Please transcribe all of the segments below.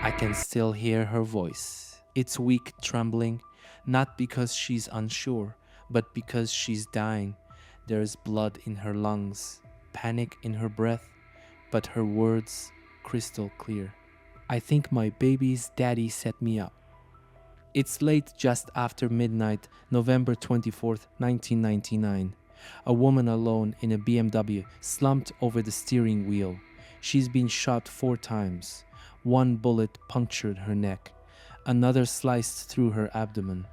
I can still hear her voice. It's weak, trembling, not because she's unsure, but because she's dying. There's blood in her lungs, panic in her breath, but her words crystal clear. I think my baby's daddy set me up. It's late just after midnight, November 24th, 1999. A woman alone in a BMW slumped over the steering wheel. She's been shot 4 times. One bullet punctured her neck, another sliced through her abdomen.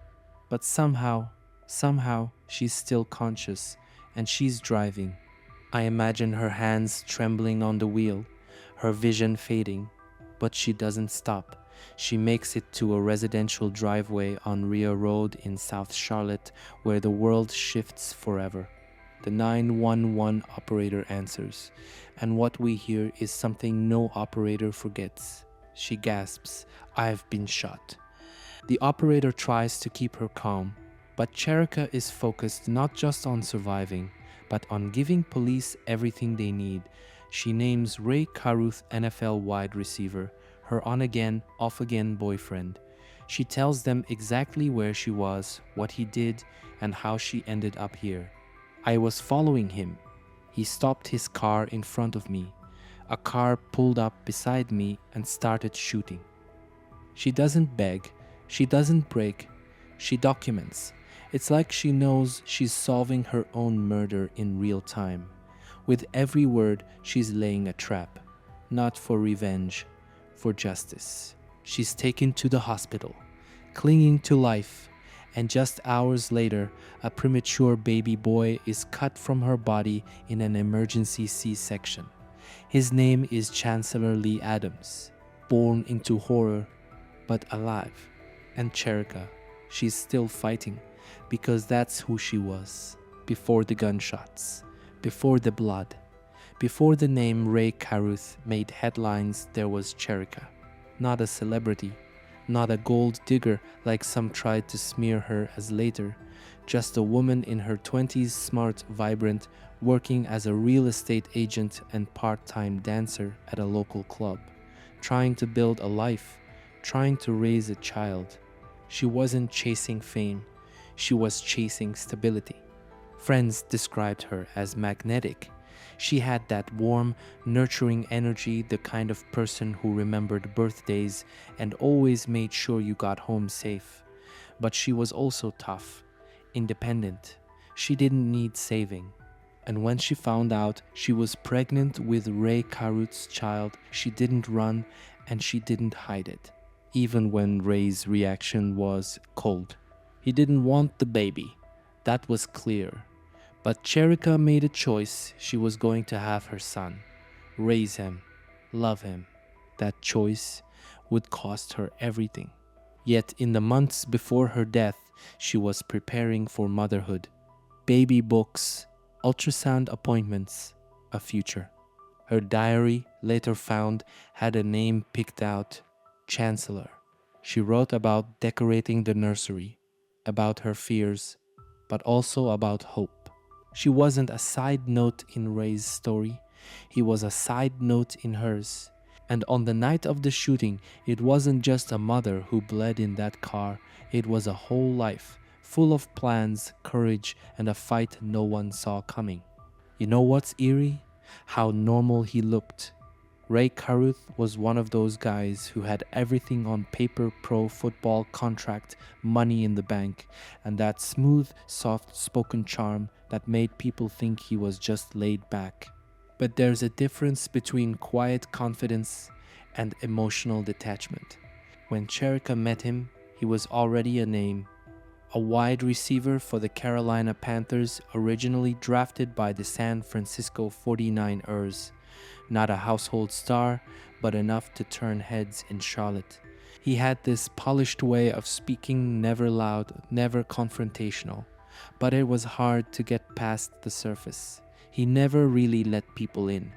But somehow, she's still conscious and she's driving. I imagine her hands trembling on the wheel, her vision fading, but she doesn't stop. She makes it to a residential driveway on Rio Road in South Charlotte where the world shifts forever. The 911 operator answers, and what we hear is something no operator forgets. She gasps, "I've been shot." The operator tries to keep her calm, but Cherica is focused not just on surviving, but on giving police everything they need. She names Ray Carruth, NFL wide receiver, her on-again, off-again boyfriend. She tells them exactly where she was, what he did, and how she ended up here. I was following him. He stopped his car in front of me. A car pulled up beside me and started shooting. She doesn't beg, she doesn't break, she documents. It's like she knows she's solving her own murder in real time. With every word, she's laying a trap. Not for revenge, for justice. She's taken to the hospital, clinging to life, and just hours later, a premature baby boy is cut from her body in an emergency C-section. His name is Chancellor Lee Adams, born into horror, but alive. And Cherica, she's still fighting, because that's who she was, before the gunshots, before the blood. Before the name Ray Carruth made headlines, there was Cherica. Not a celebrity, not a gold digger like some tried to smear her as later, just a woman in her 20s, smart, vibrant, working as a real estate agent and part-time dancer at a local club, trying to build a life, trying to raise a child. She wasn't chasing fame, she was chasing stability. Friends described her as magnetic. She had that warm, nurturing energy, the kind of person who remembered birthdays and always made sure you got home safe. But she was also tough, independent. She didn't need saving. And when she found out she was pregnant with Ray Carruth's child, she didn't run and she didn't hide it. Even when Ray's reaction was cold. He didn't want the baby. That was clear. But Cherica made a choice. She was going to have her son, raise him, love him. That choice would cost her everything. Yet in the months before her death, she was preparing for motherhood. Baby books, ultrasound appointments, a future. Her diary, later found, had a name picked out, Chancellor. She wrote about decorating the nursery, about her fears, but also about hope. She wasn't a side note in Ray's story, he was a side note in hers. And on the night of the shooting, it wasn't just a mother who bled in that car, it was a whole life, full of plans, courage, and a fight no one saw coming. You know what's eerie? How normal he looked. Ray Carruth was one of those guys who had everything on paper, pro football contract, money in the bank, and that smooth, soft-spoken charm that made people think he was just laid back. But there's a difference between quiet confidence and emotional detachment. When Cherica met him, he was already a name. A wide receiver for the Carolina Panthers, originally drafted by the San Francisco 49ers. Not a household star, but enough to turn heads in Charlotte. He had this polished way of speaking, never loud, never confrontational. But it was hard to get past the surface. He never really let people in.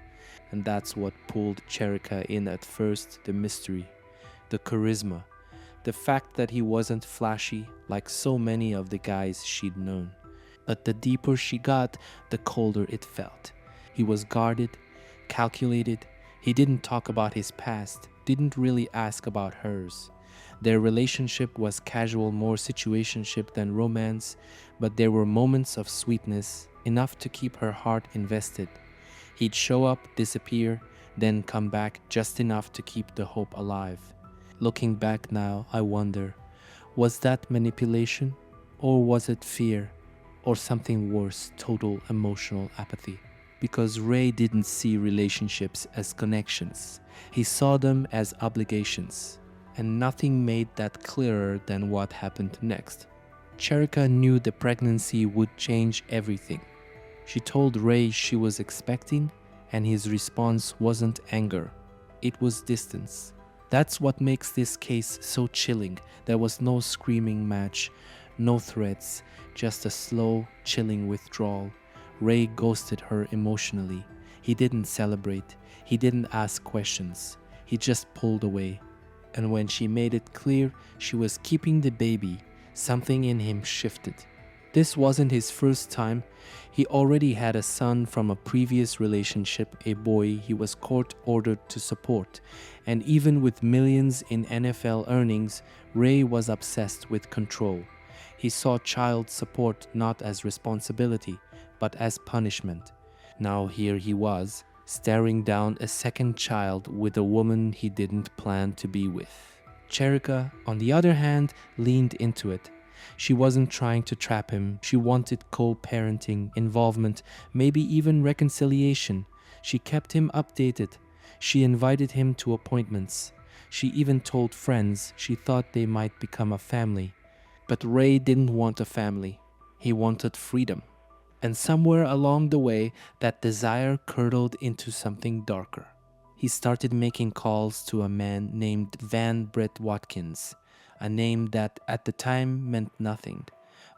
And that's what pulled Cherica in at first, the mystery, the charisma, the fact that he wasn't flashy like so many of the guys she'd known. But the deeper she got, the colder it felt. He was guarded, calculated, He didn't talk about his past, didn't really ask about hers. Their relationship was casual, more situationship than romance, but there were moments of sweetness, enough to keep her heart invested. He'd show up, disappear, then come back just enough to keep the hope alive. Looking back now, I wonder, was that manipulation? Or was it fear? Or something worse, total emotional apathy? Because Ray didn't see relationships as connections. He saw them as obligations. And nothing made that clearer than what happened next. Cherica knew the pregnancy would change everything. She told Ray she was expecting, and his response wasn't anger. It was distance. That's what makes this case so chilling. There was no screaming match, no threats, just a slow, chilling withdrawal. Ray ghosted her emotionally. He didn't celebrate. He didn't ask questions. He just pulled away. And when she made it clear she was keeping the baby, something in him shifted. This wasn't his first time. He already had a son from a previous relationship, a boy he was court-ordered to support. And even with millions in NFL earnings, Ray was obsessed with control. He saw child support not as responsibility, but as punishment. Now here he was, staring down a second child with a woman he didn't plan to be with. Cherica, on the other hand, leaned into it. She wasn't trying to trap him. She wanted co-parenting, involvement, maybe even reconciliation. She kept him updated. She invited him to appointments. She even told friends she thought they might become a family. But Ray didn't want a family. He wanted freedom. And somewhere along the way, that desire curdled into something darker. He started making calls to a man named Van Brett Watkins, a name that at the time meant nothing.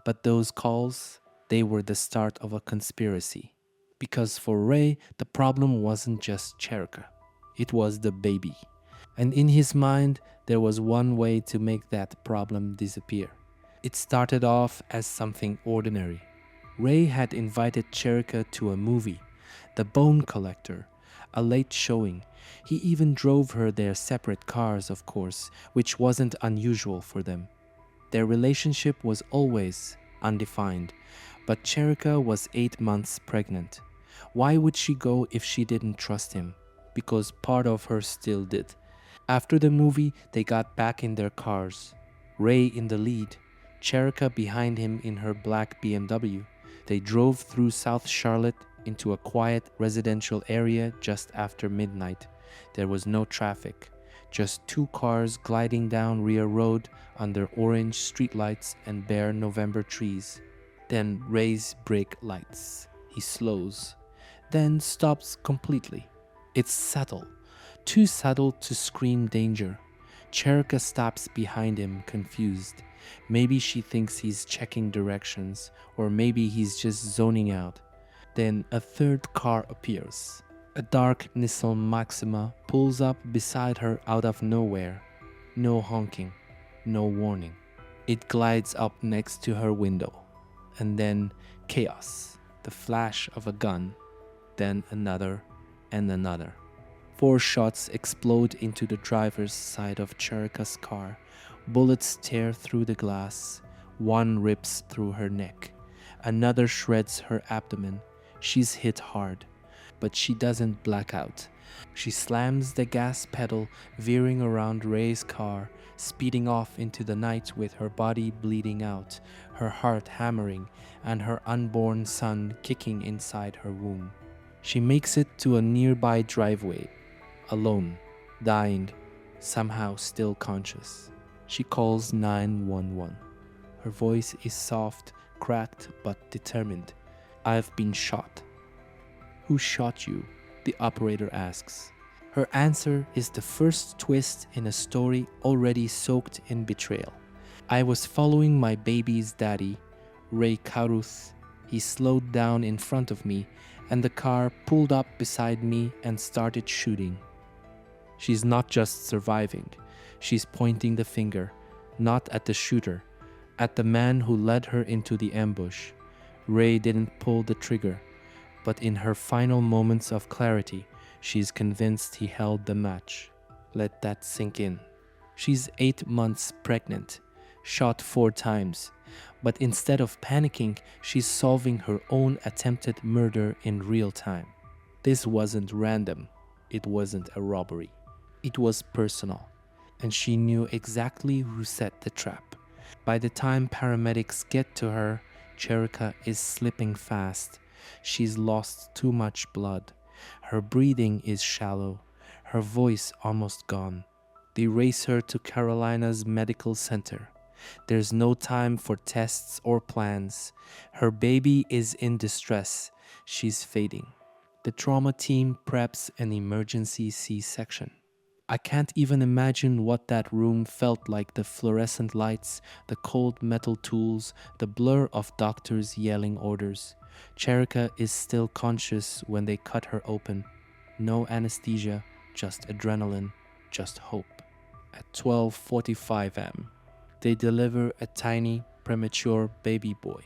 But those calls, they were the start of a conspiracy. Because for Ray, the problem wasn't just Cherica. It was the baby. And in his mind, there was one way to make that problem disappear. It started off as something ordinary. Ray had invited Cherica to a movie, The Bone Collector, a late showing. He even drove her their separate cars, of course, which wasn't unusual for them. Their relationship was always undefined, but Cherica was 8 months pregnant. Why would she go if she didn't trust him? Because part of her still did. After the movie, they got back in their cars. Ray in the lead, Cherica behind him in her black BMW. They drove through South Charlotte into a quiet residential area just after midnight. There was no traffic, just 2 cars gliding down Rear Road under orange streetlights and bare November trees. Then Ray's brake lights. He slows, then stops completely. It's subtle, too subtle to scream danger. Cherica stops behind him, confused. Maybe she thinks he's checking directions, or maybe he's just zoning out. Then a third car appears. A dark Nissan Maxima pulls up beside her out of nowhere. No honking, no warning. It glides up next to her window. And then chaos, the flash of a gun, then another and another. 4 shots explode into the driver's side of Cherica's car. Bullets tear through the glass. One rips through her neck. Another shreds her abdomen. She's hit hard, but she doesn't black out. She slams the gas pedal, veering around Ray's car, speeding off into the night with her body bleeding out, her heart hammering, and her unborn son kicking inside her womb. She makes it to a nearby driveway, alone, dying, somehow still conscious. She calls 911. Her voice is soft, cracked, but determined. "I've been shot." "Who shot you?" the operator asks. Her answer is the first twist in a story already soaked in betrayal. "I was following my baby's daddy, Ray Carruth. He slowed down in front of me, and the car pulled up beside me and started shooting." She's not just surviving. She's pointing the finger, not at the shooter, at the man who led her into the ambush. Ray didn't pull the trigger, but in her final moments of clarity, She's convinced he held the match. Let that sink in. She's 8 months pregnant, shot 4 times, but instead of panicking, she's solving her own attempted murder in real time. This wasn't random. It wasn't a robbery. It was personal, and she knew exactly who set the trap. By the time paramedics get to her, Cherica is slipping fast. She's lost too much blood. Her breathing is shallow, her voice almost gone. They race her to Carolina's medical center. There's no time for tests or plans. Her baby is in distress. She's fading. The trauma team preps an emergency C-section. I can't even imagine what that room felt like. The fluorescent lights, the cold metal tools, the blur of doctors yelling orders. Cherica is still conscious when they cut her open. No anesthesia, just adrenaline, just hope. At 12:45 am, they deliver a tiny, premature baby boy.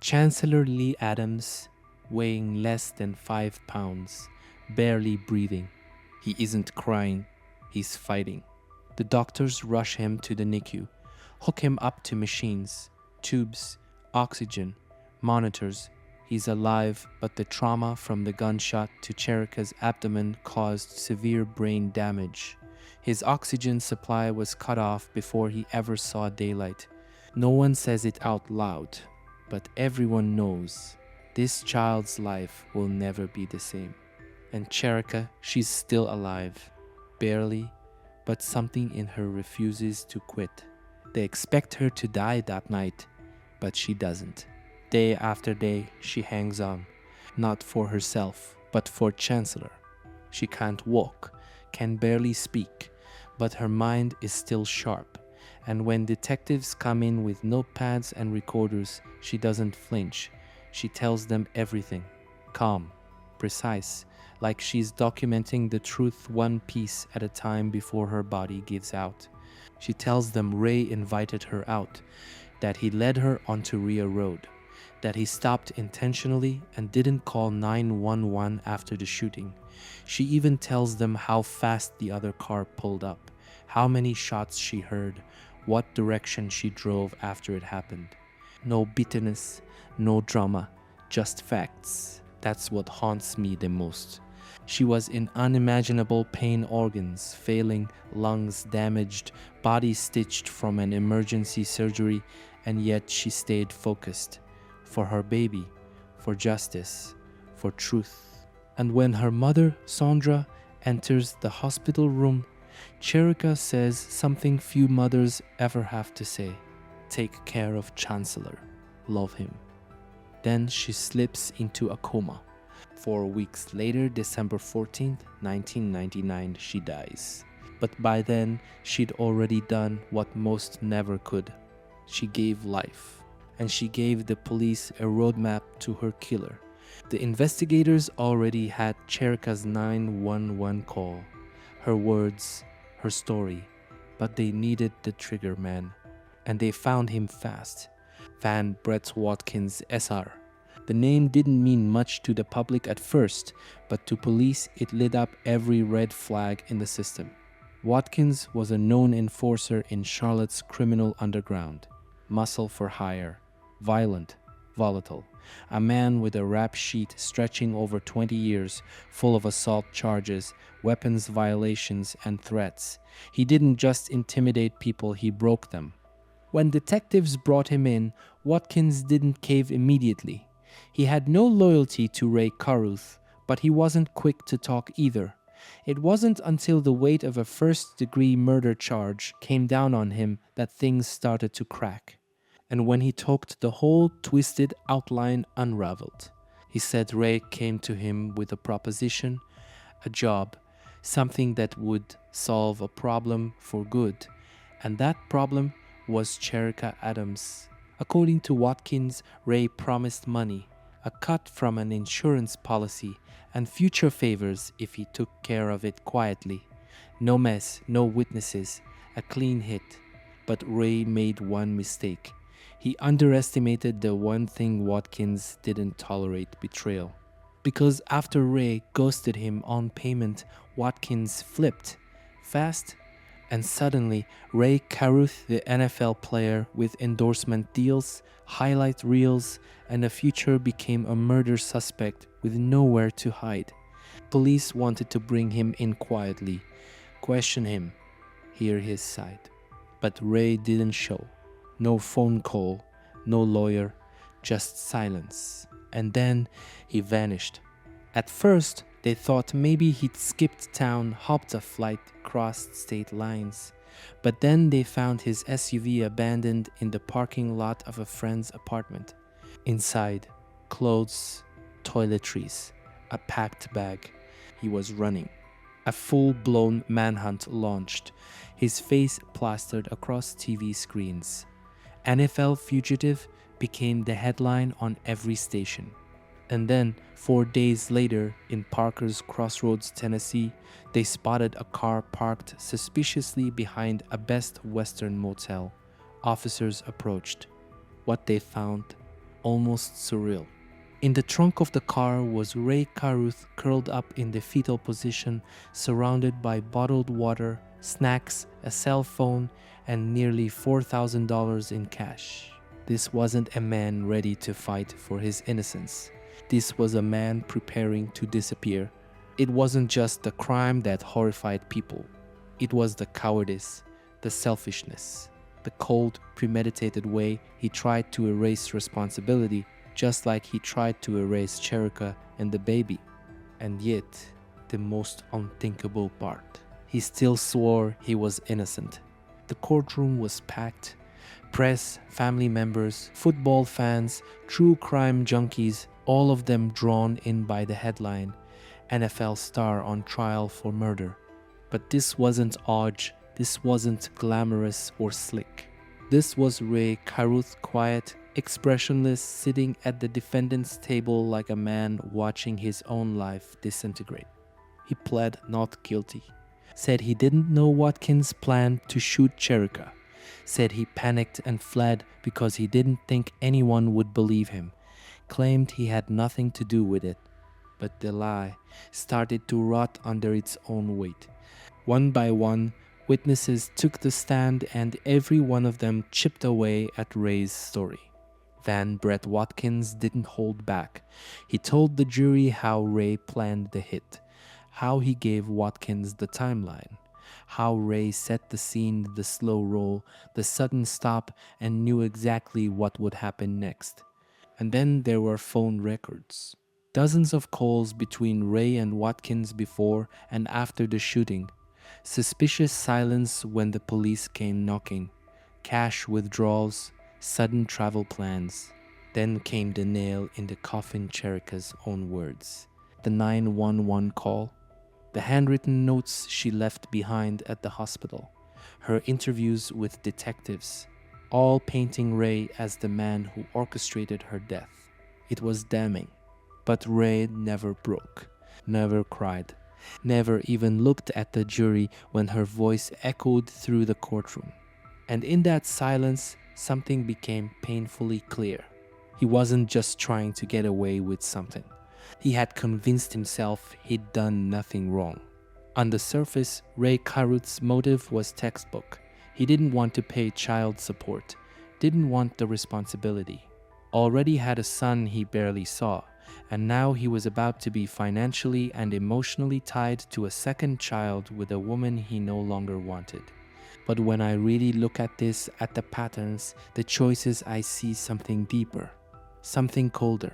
Chancellor Lee Adams, weighing less than 5 pounds, barely breathing. He isn't crying, he's fighting. The doctors rush him to the NICU, hook him up to machines, tubes, oxygen, monitors. He's alive, but the trauma from the gunshot to Cherica's abdomen caused severe brain damage. His oxygen supply was cut off before he ever saw daylight. No one says it out loud, but everyone knows this child's life will never be the same. And Cherica, she's still alive. Barely, but something in her refuses to quit. They expect her to die that night, but she doesn't. Day after day, she hangs on, not for herself, but for Chancellor. She can't walk, can barely speak, but her mind is still sharp. And when detectives come in with notepads and recorders, she doesn't flinch. She tells them everything, calm, precise, like she's documenting the truth one piece at a time before her body gives out. She tells them Ray invited her out, that he led her onto Rio Road, that he stopped intentionally and didn't call 911 after the shooting. She even tells them how fast the other car pulled up, how many shots she heard, what direction she drove after it happened. No bitterness, no drama, just facts. That's what haunts me the most. She was in unimaginable pain, organs failing, lungs damaged, body stitched from an emergency surgery, and yet she stayed focused. For her baby, for justice, for truth. And when her mother, Sandra, enters the hospital room, Cherica says something few mothers ever have to say. Take care of Chancellor. Love him. Then she slips into a coma. 4 weeks later, December 14th, 1999, she dies. But by then, she'd already done what most never could. She gave life. And she gave the police a roadmap to her killer. The investigators already had Cherica's 911 call, her words, her story, but they needed the trigger man. And they found him fast. Van Brett Watkins, SR. The name didn't mean much to the public at first, but to police it lit up every red flag in the system. Watkins was a known enforcer in Charlotte's criminal underground. Muscle for hire. Violent, volatile, a man with a rap sheet stretching over 20 years, full of assault charges, weapons violations, and threats. He didn't just intimidate people, he broke them. When detectives brought him in, Watkins didn't cave immediately. He had no loyalty to Ray Carruth, but he wasn't quick to talk either. It wasn't until the weight of a first-degree murder charge came down on him that things started to crack. And when he talked, the whole twisted outline unraveled. He said Ray came to him with a proposition, a job, something that would solve a problem for good. And that problem was Cherica Adams. According to Watkins, Ray promised money, a cut from an insurance policy, and future favors if he took care of it quietly. No mess, no witnesses, a clean hit. But Ray made one mistake. He underestimated the one thing Watkins didn't tolerate: betrayal. Because after Ray ghosted him on payment, Watkins flipped fast, and suddenly Ray Carruth, the NFL player with endorsement deals, highlight reels, and a future, became a murder suspect with nowhere to hide. Police wanted to bring him in quietly, question him, hear his side. But Ray didn't show. No phone call, no lawyer, just silence. And then he vanished. At first, they thought maybe he'd skipped town, hopped a flight, crossed state lines. But then they found his SUV abandoned in the parking lot of a friend's apartment. Inside, clothes, toiletries, a packed bag. He was running. A full-blown manhunt launched, his face plastered across TV screens. NFL fugitive became the headline on every station. And then, 4 days later, in Parker's Crossroads, Tennessee, they spotted a car parked suspiciously behind a Best Western motel. Officers approached. What they found, almost surreal. In the trunk of the car was Ray Carruth curled up in the fetal position, surrounded by bottled water, snacks, a cell phone, and nearly $4,000 in cash. This wasn't a man ready to fight for his innocence. This was a man preparing to disappear. It wasn't just the crime that horrified people. It was the cowardice, the selfishness, the cold, premeditated way he tried to erase responsibility, just like he tried to erase Cherica and the baby. And yet, the most unthinkable part, he still swore he was innocent. The courtroom was packed. Press, family members, football fans, true crime junkies, all of them drawn in by the headline, NFL star on trial for murder. But this wasn't Odge, this wasn't glamorous or slick. This was Ray Carruth, quiet, expressionless, sitting at the defendant's table like a man watching his own life disintegrate. He pled not guilty, said he didn't know Watkins planned to shoot Cherica, said he panicked and fled because he didn't think anyone would believe him, claimed he had nothing to do with it. But the lie started to rot under its own weight. One by one, witnesses took the stand and every one of them chipped away at Ray's story. Van Brett Watkins didn't hold back. He told the jury how Ray planned the hit, how he gave Watkins the timeline, how Ray set the scene, the slow roll, the sudden stop, and knew exactly what would happen next. And then there were phone records. Dozens of calls between Ray and Watkins before and after the shooting. Suspicious silence when the police came knocking. Cash withdrawals, sudden travel plans. Then came the nail in the coffin, Cherica's own words. The 911 call. The handwritten notes she left behind at the hospital. Her interviews with detectives. All painting Ray as the man who orchestrated her death. It was damning. But Ray never broke, never cried, never even looked at the jury when her voice echoed through the courtroom. And in that silence, something became painfully clear. He wasn't just trying to get away with something. He had convinced himself he'd done nothing wrong. On the surface, Ray Carruth's motive was textbook. He didn't want to pay child support, didn't want the responsibility. Already had a son he barely saw, and now he was about to be financially and emotionally tied to a second child with a woman he no longer wanted. But when I really look at this, at the patterns, the choices, I see something deeper, something colder.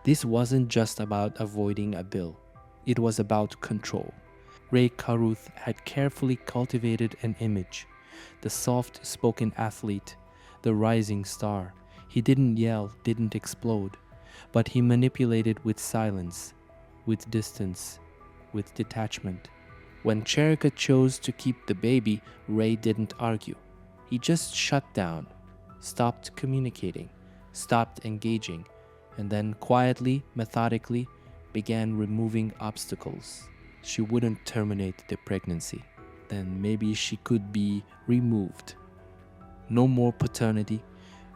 This wasn't just about avoiding a bill. It was about control. Ray Carruth had carefully cultivated an image. The soft-spoken athlete, the rising star. He didn't yell, didn't explode, but he manipulated with silence, with distance, with detachment. When Cherica chose to keep the baby, Ray didn't argue. He just shut down, stopped communicating, stopped engaging, and then quietly, methodically, began removing obstacles. She wouldn't terminate the pregnancy. Then maybe she could be removed. No more paternity,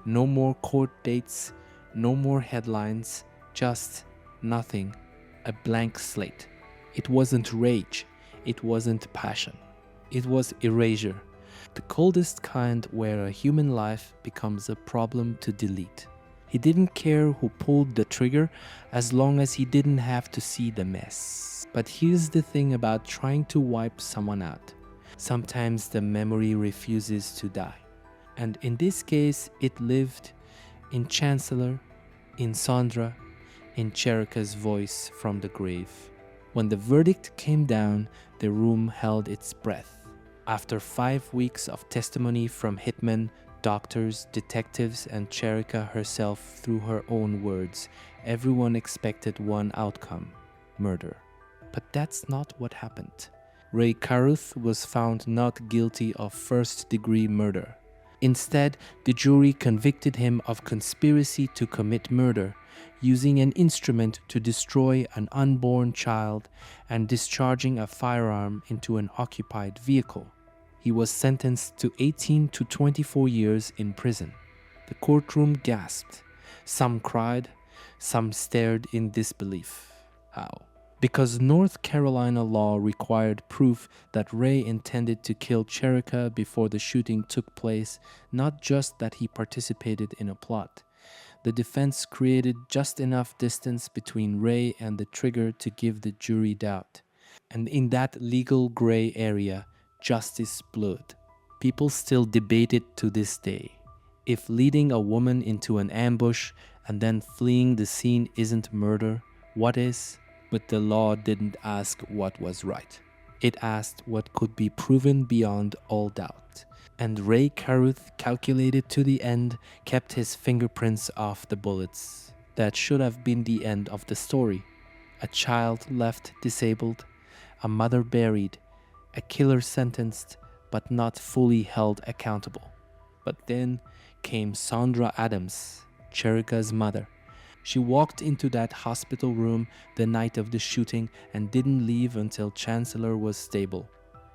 no more court dates, no more headlines, just nothing, a blank slate. It wasn't rage, it wasn't passion, it was erasure, the coldest kind where a human life becomes a problem to delete. He didn't care who pulled the trigger as long as he didn't have to see the mess. But here's the thing about trying to wipe someone out. Sometimes the memory refuses to die. And in this case, it lived in Chancellor, in Sandra, in Cherica's voice from the grave. When the verdict came down, the room held its breath. After 5 weeks of testimony from hitmen, doctors, detectives, and Cherica herself through her own words, everyone expected one outcome: murder. But that's not what happened. Ray Carruth was found not guilty of first-degree murder. Instead, the jury convicted him of conspiracy to commit murder, using an instrument to destroy an unborn child and discharging a firearm into an occupied vehicle. He was sentenced to 18 to 24 years in prison. The courtroom gasped. Some cried, some stared in disbelief. How? Because North Carolina law required proof that Ray intended to kill Cherica before the shooting took place, not just that he participated in a plot. The defense created just enough distance between Ray and the trigger to give the jury doubt. And in that legal gray area, justice blurred. People still debate it to this day. If leading a woman into an ambush and then fleeing the scene isn't murder, what is? But the law didn't ask what was right. It asked what could be proven beyond all doubt. And Ray Carruth, calculated to the end, kept his fingerprints off the bullets. That should have been the end of the story. A child left disabled, a mother buried, a killer sentenced but not fully held accountable. But then came Sandra Adams, Cherica's mother. She walked into that hospital room the night of the shooting and didn't leave until Chancellor was stable.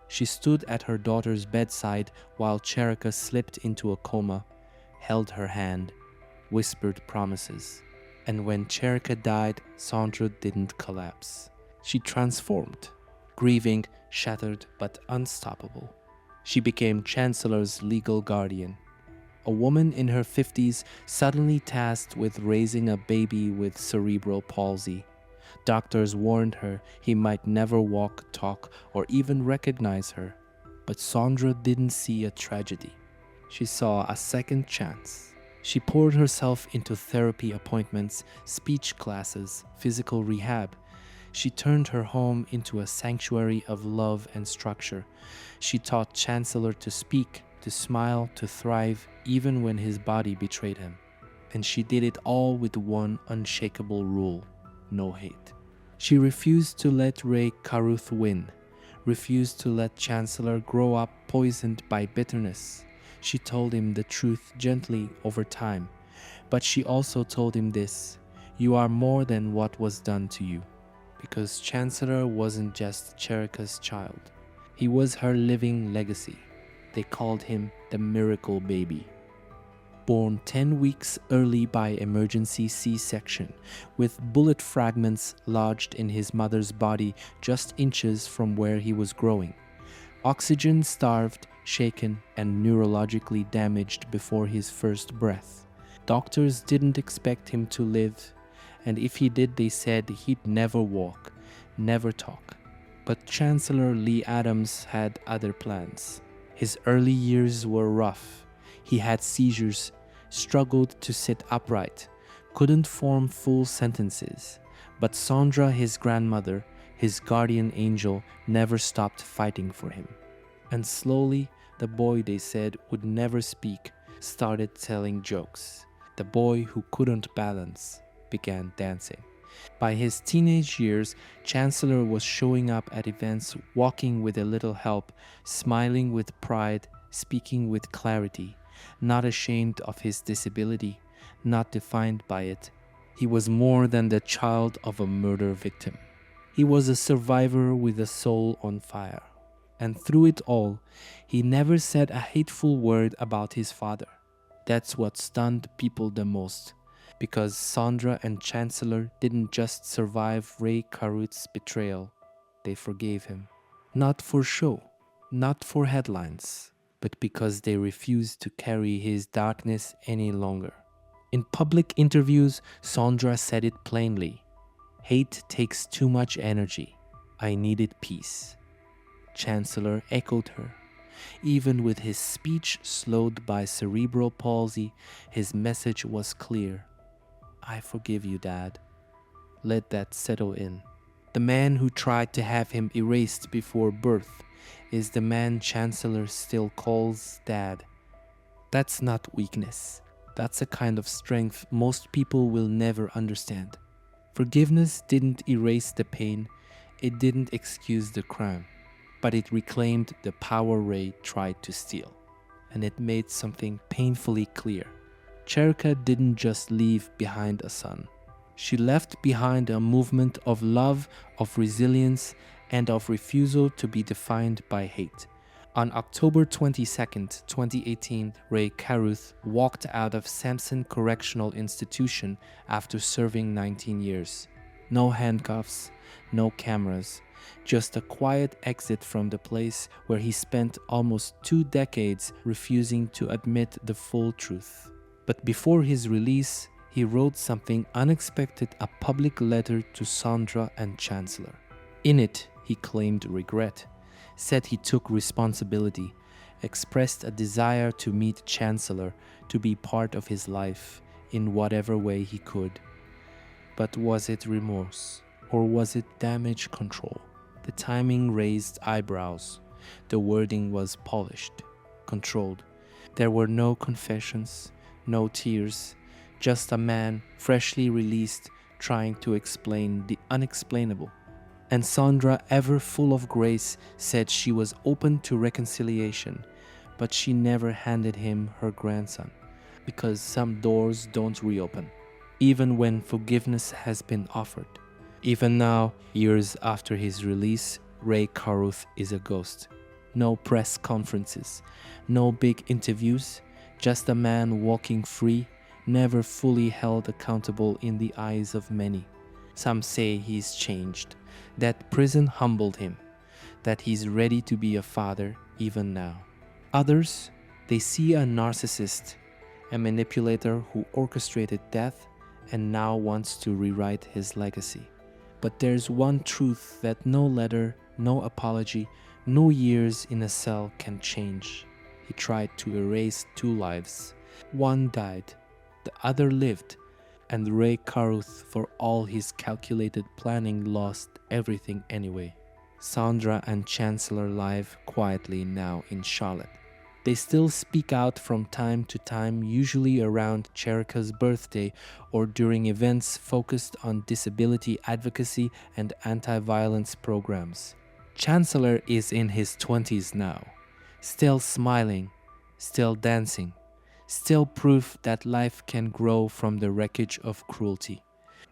She stood at her daughter's bedside while Cherica slipped into a coma, held her hand, whispered promises. And when Cherica died, Sandra didn't collapse. She transformed, grieving, shattered but unstoppable. She became Chancellor's legal guardian. A woman in her 50s suddenly tasked with raising a baby with cerebral palsy. Doctors warned her he might never walk, talk, or even recognize her. But Sandra didn't see a tragedy. She saw a second chance. She poured herself into therapy appointments, speech classes, physical rehab. She turned her home into a sanctuary of love and structure. She taught Chancellor to speak, to smile, to thrive, even when his body betrayed him. And she did it all with one unshakable rule: no hate. She refused to let Ray Carruth win, refused to let Chancellor grow up poisoned by bitterness. She told him the truth gently over time, but she also told him this: you are more than what was done to you. Because Chancellor wasn't just Cherica's child, he was her living legacy. They called him the miracle baby. Born 10 weeks early by emergency C-section, with bullet fragments lodged in his mother's body just inches from where he was growing. Oxygen-starved, shaken, and neurologically damaged before his first breath. Doctors didn't expect him to live, and if he did, they said he'd never walk, never talk. But Chancellor Lee Adams had other plans. His early years were rough. He had seizures, struggled to sit upright, couldn't form full sentences. But Sandra, his grandmother, his guardian angel, never stopped fighting for him. And slowly, the boy they said would never speak started telling jokes. The boy who couldn't balance began dancing. By his teenage years, Chancellor was showing up at events, walking with a little help, smiling with pride, speaking with clarity, not ashamed of his disability, not defined by it. He was more than the child of a murder victim. He was a survivor with a soul on fire. And through it all, he never said a hateful word about his father. That's what stunned people the most. Because Sandra and Chancellor didn't just survive Ray Carruth's betrayal, they forgave him. Not for show, not for headlines, but because they refused to carry his darkness any longer. In public interviews, Sandra said it plainly. Hate takes too much energy. I needed peace. Chancellor echoed her. Even with his speech slowed by cerebral palsy, his message was clear. I forgive you, Dad. Let that settle in. The man who tried to have him erased before birth is the man Chancellor still calls Dad. That's not weakness. That's a kind of strength most people will never understand. Forgiveness didn't erase the pain, it didn't excuse the crime, but it reclaimed the power Ray tried to steal. And it made something painfully clear. Cherica didn't just leave behind a son. She left behind a movement of love, of resilience, and of refusal to be defined by hate. On October 22nd, 2018, Ray Carruth walked out of Sampson Correctional Institution after serving 19 years. No handcuffs, no cameras, just a quiet exit from the place where he spent almost 2 decades refusing to admit the full truth. But before his release, he wrote something unexpected, a public letter to Sandra and Chancellor. In it, he claimed regret, said he took responsibility, expressed a desire to meet Chancellor, to be part of his life in whatever way he could. But was it remorse, or was it damage control? The timing raised eyebrows. The wording was polished, controlled. There were no confessions, no tears, just a man freshly released trying to explain the unexplainable. And Sandra, ever full of grace, said she was open to reconciliation, but she never handed him her grandson, because some doors don't reopen, even when forgiveness has been offered. Even now, years after his release, Ray Carruth is a ghost. No press conferences, no big interviews, just a man walking free, never fully held accountable in the eyes of many. Some say he's changed, that prison humbled him, that he's ready to be a father even now. Others, they see a narcissist, a manipulator who orchestrated death and now wants to rewrite his legacy. But there's one truth that no letter, no apology, no years in a cell can change. He tried to erase 2 lives. One died, the other lived, and Ray Carruth, for all his calculated planning, lost everything anyway. Sandra and Chancellor live quietly now in Charlotte. They still speak out from time to time, usually around Cherica's birthday or during events focused on disability advocacy and anti-violence programs. Chancellor is in his 20s now, still smiling, still dancing, still proof that life can grow from the wreckage of cruelty.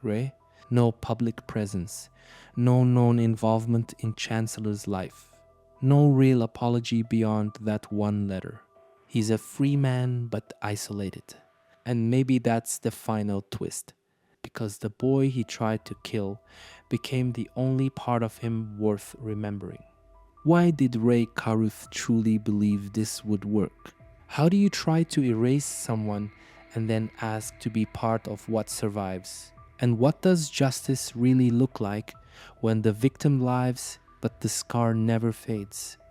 Ray, no public presence, no known involvement in Chancellor's life, no real apology beyond that one letter. He's a free man but isolated. And maybe that's the final twist, because the boy he tried to kill became the only part of him worth remembering. Why did Ray Carruth truly believe this would work? How do you try to erase someone and then ask to be part of what survives? And what does justice really look like when the victim lives but the scar never fades?